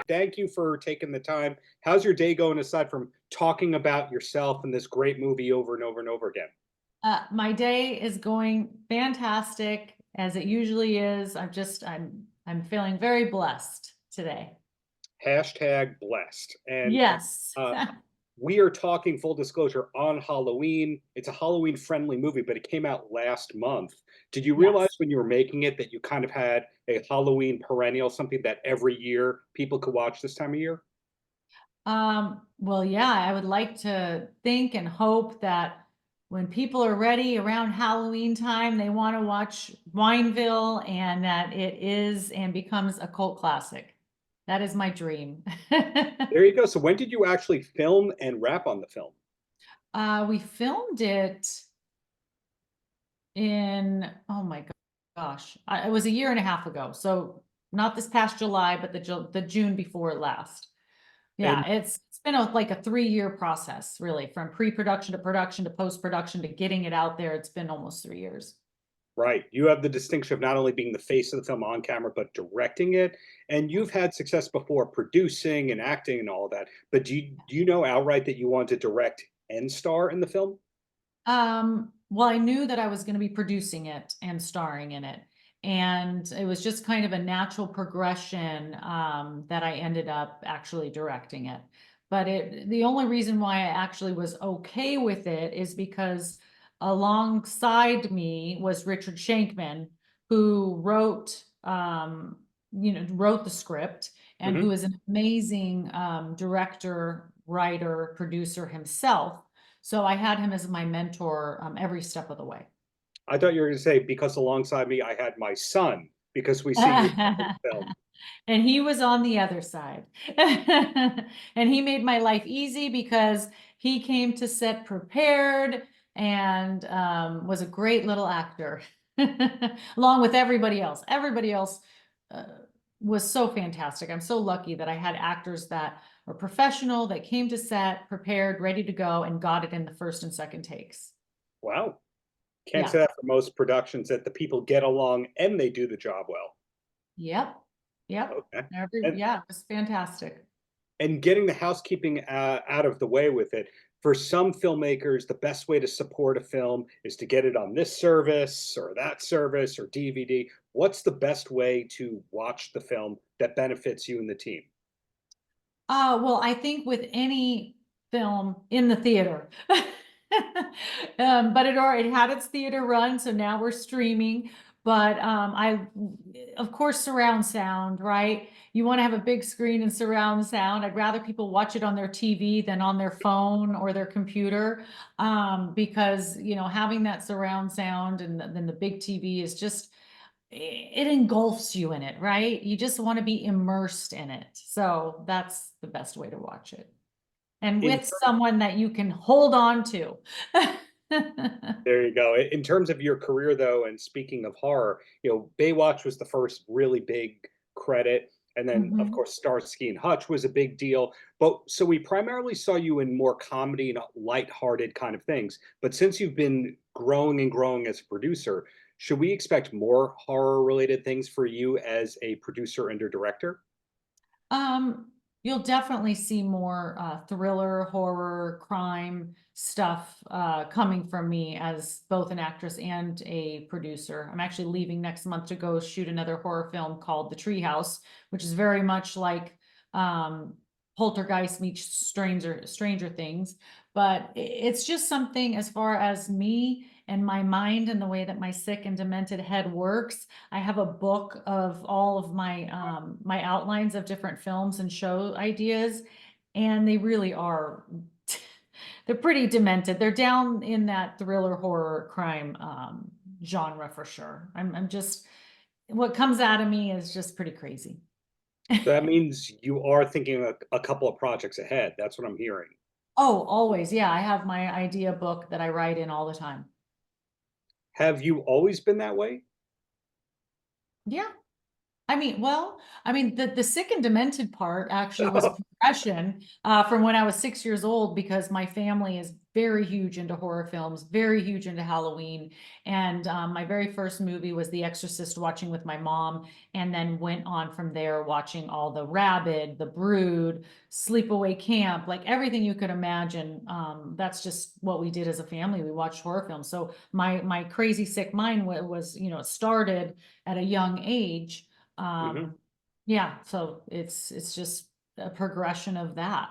Thank you for taking the time. How's your day going aside from talking about yourself and this great movie over and over and over again? My day is going fantastic as it usually is. I'm feeling very blessed today. Hashtag blessed. And Yes. uh, we are talking full disclosure on Halloween. It's a Halloween friendly movie, but it came out last month. Did you realize Yes. when you were making it that you kind of had a Halloween perennial, something that every year people could watch this time of year? Well, yeah, I would like to think and hope that when people are ready around Halloween time, they want to watch Wineville and that it is and becomes a cult classic. That is my dream. There you go. So when did you actually film and wrap on the film? We filmed it in, oh my gosh, it was a year and a half ago. So not this past July, but the June before last. And Yeah, it's been like a 3-year process, really, from pre-production to production to post-production to getting it out there. It's been almost 3 years. right, you have the distinction of not only being the face of the film on camera, but directing it. And you've had success before producing and acting and all of that. But do you know outright that you want to direct and star in the film? Well, I knew that I was going to be producing it and starring in it. And it was just kind of a natural progression that I ended up actually directing it. But the only reason why I actually was okay with it is because alongside me was Richard Shankman, who wrote the script and who Hmm. is an amazing director, writer, producer himself. So I had him as my mentor every step of the way. I thought you were going to say, because alongside me, I had my son, because we see you in the film. And he was on the other side. And he made my life easy because he came to set prepared and was a great little actor, along with everybody else. Everybody else uh, was so fantastic. I'm so lucky that I had actors that were professional, that came to set, prepared, ready to go, and got it in the first and second takes. Wow. Can't Yeah. say that for most productions, that the people get along and they do the job well. Yep. Yep. Okay. Yeah, it was fantastic. And getting the housekeeping out of the way with it. For some filmmakers, the best way to support a film is to get it on this service or that service or DVD. What's the best way to watch the film that benefits you and the team? Well, I think with any film in the theater, but it already had its theater run, so now we're streaming. But of course, surround sound, right? You want to have a big screen and surround sound. I'd rather people watch it on their TV than on their phone or their computer, because having that surround sound and then the big TV is just it engulfs you in it, right? You just want to be immersed in it. So that's the best way to watch it. And In with someone that you can hold on to. There you go. In terms of your career, though, and speaking of horror, Baywatch was the first really big credit. And then, of Mhm. course, Starsky and Hutch was a big deal. But so we primarily saw you in more comedy and lighthearted kind of things. But since you've been growing and growing as a producer, should we expect more horror related things for you as a producer and a director? Um, you'll definitely see more thriller, horror, crime stuff coming from me as both an actress and a producer. I'm actually leaving next month to go shoot another horror film called The Treehouse, which is very much like um, Poltergeist meets Stranger Things. But it's just something as far as me and my mind and the way that my sick and demented head works. I have a book of all of my outlines of different films and show ideas, and they really are they're pretty demented. They're down in that thriller, horror, crime genre for sure. I'm just what comes out of me is just pretty crazy. So that means you are thinking a couple of projects ahead. That's what I'm hearing. Oh, always. Yeah, I have my idea book that I write in all the time. Have you always been that way? Yeah. The sick and demented part actually was a progression from when I was 6 years old, because my family is very huge into horror films, very huge into Halloween. And my very first movie was The Exorcist, watching with my mom, and then went on from there watching all the Rabid, The Brood, Sleepaway Camp, like everything you could imagine. That's just what we did as a family. We watched horror films. So my crazy sick mind was, it started at a young age. Mhm. Yeah, so it's just a progression of that.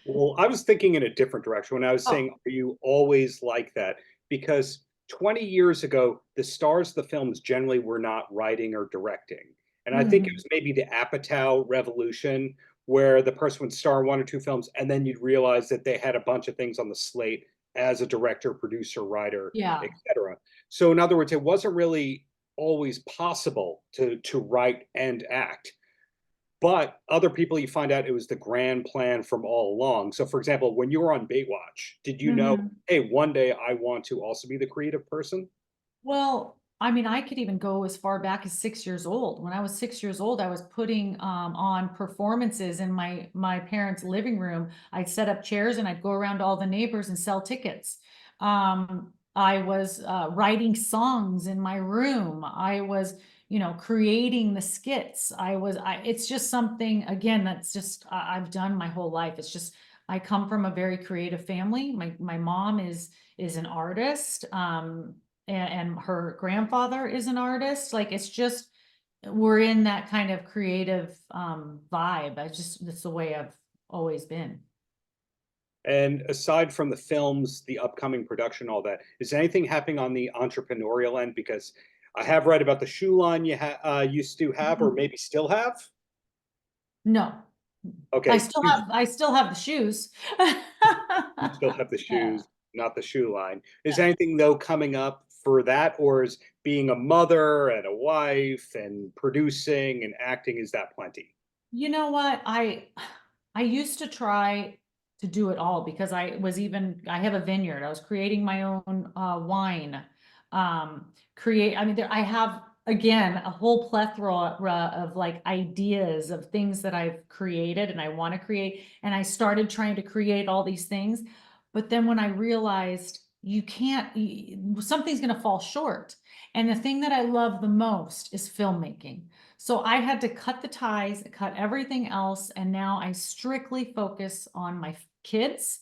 Well, I was thinking in a different direction when I was Oh. saying, are you always like that? Because 20 years ago, the stars of the films generally were not writing or directing. And I think it Mhm. was maybe the Apatow revolution where the person would star in one or two films, and then you'd realize that they had a bunch of things on the slate as a director, producer, writer, Yeah. etc. So in other words, it wasn't really always possible to write and act. But other people, you find out it was the grand plan from all along. So, for example, when you were on Baywatch, did you know, Mhm. hey, one day I want to also be the creative person? Well, I could even go as far back as 6 years old. When I was 6 years old, I was putting on performances in my parents' living room. I'd set up chairs and I'd go around to all the neighbors and sell tickets. I was writing songs in my room. I was, creating the skits. It's just something, again, that's just I've done my whole life. It's just I come from a very creative family. My mom is an artist. And her grandfather is an artist. Like, it's just we're in that kind of creative vibe. That's the way I've always been. And aside from the films, the upcoming production, all that, is anything happening on the entrepreneurial end? Because I have read about the shoe line you used to have, or Mhm. maybe still have. No, Okay, I still have the shoes. you still have the Yeah. shoes, not the shoe line. Is Yeah. anything though coming up for that, or is being a mother and a wife and producing and acting, is that plenty? You know what? I used to try to do it all, because I have a vineyard. I was creating my own wine. Create I mean there I have, again, a whole plethora of like ideas of things that I've created and I want to create, and I started trying to create all these things. But then when I realized you can't something's going to fall short. And the thing that I love the most is filmmaking. So I had to cut the ties, cut everything else, and now I strictly focus on my kids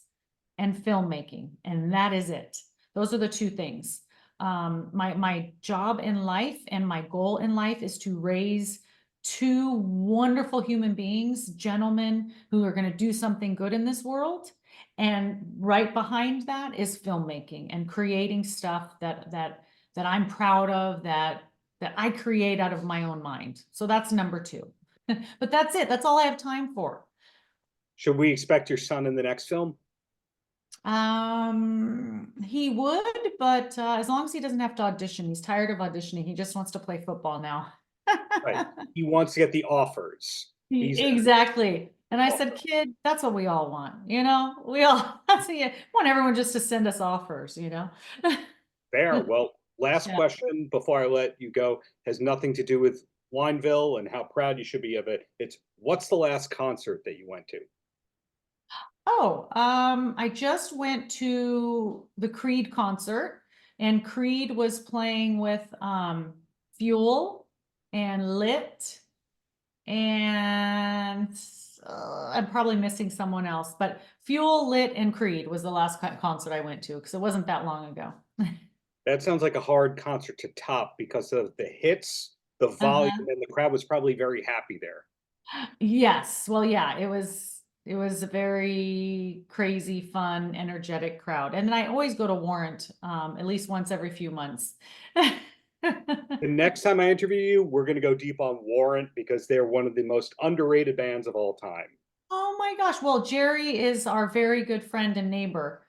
and filmmaking, and that is it. Those are the two things. My job in life and my goal in life is to raise two wonderful human beings, gentlemen who are going to do something good in this world. And right behind that is filmmaking and creating stuff that I'm proud of, that I create out of my own mind. So that's number two. But that's it. That's all I have time for. Should we expect your son in the next film? He would, but as long as he doesn't have to audition, he's tired of auditioning. He just wants to play football now. Right. He wants to get the offers. He's Exactly. And I said, offer. kid, that's what we all want, We all want everyone just to send us offers. Fair. Well, last Yeah. question before I let you go has nothing to do with Wineville and how proud you should be of it. It's what's the last concert that you went to? Oh, I just went to the Creed concert, and Creed was playing with Fuel and Lit, and I'm probably missing someone else, but Fuel, Lit, and Creed was the last concert I went to, because it wasn't that long ago. That sounds like a hard concert to top because of the hits, the volume, Uh-huh. and the crowd was probably very happy there. Yes. Well, yeah, it was a very crazy, fun, energetic crowd. And then I always go to Warrant at least once every few months. The next time I interview you, we're going to go deep on Warrant because they're one of the most underrated bands of all time. Oh my gosh. Well, Jerry is our very good friend and neighbor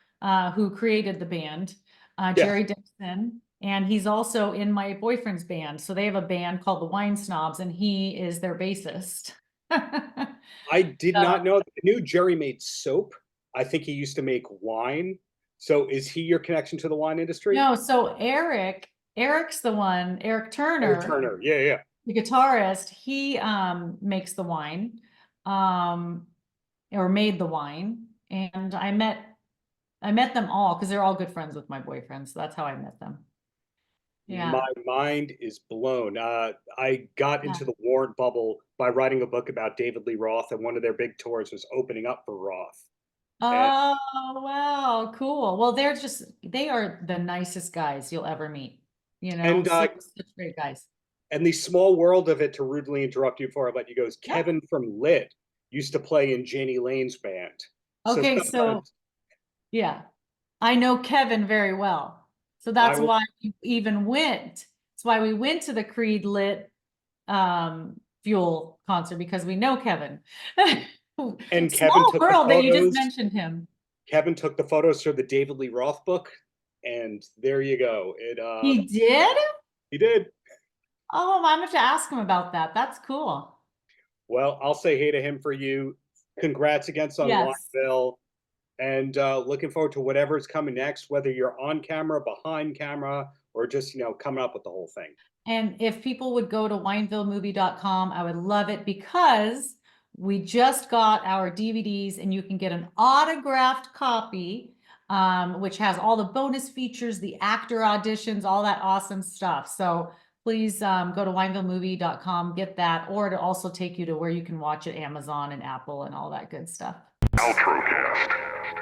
who created the band, Yes, Jerry Dixon. And he's also in my boyfriend's band. So they have a band called the Wine Snobs, and he is their bassist. I did So, not know. I knew Jerry made soap. I think he used to make wine. So is he your connection to the wine industry? no, so Eric's the one, Eric Eric Turner. Turner. Yeah, yeah. the guitarist, he makes the wine, or made the wine, and I met them all because they're all good friends with my boyfriend, so that's how I met them. Yeah. My mind is blown. I got Yeah. into the Warrant bubble by writing a book about David Lee Roth, and one of their big tours was opening up for Roth. And Oh, wow, cool. Well, they are the nicest guys you'll ever meet. and Such great guys. and the small world of it, to rudely interrupt you before I let you go, is Yeah. Kevin from Lit used to play in Janie Lane's band. So Okay, so sometimes yeah, I know Kevin very well. So I that's will, why we even went. That's why we went to the Creed Lit Fuel concert, because we know Kevin. and Kevin Small took the world that you just photos. mentioned him. Kevin took the photos for the David Lee Roth book, and there you go. He did? He did. Oh, I'm gonna have to ask him about that. That's cool. Well, I'll say hey to him for you. Congrats against on Yes. Wineville, and looking forward to whatever's coming next, whether you're on camera, behind camera, or just coming up with the whole thing. And if people would go to winevillemovie.com, I would love it, because we just got our DVDs and you can get an autographed copy, which has all the bonus features, the actor auditions, all that awesome stuff. So please go to winevillemovie.com, get that, or it'll also take you to where you can watch it, Amazon and Apple and all that good stuff. Paltrocast.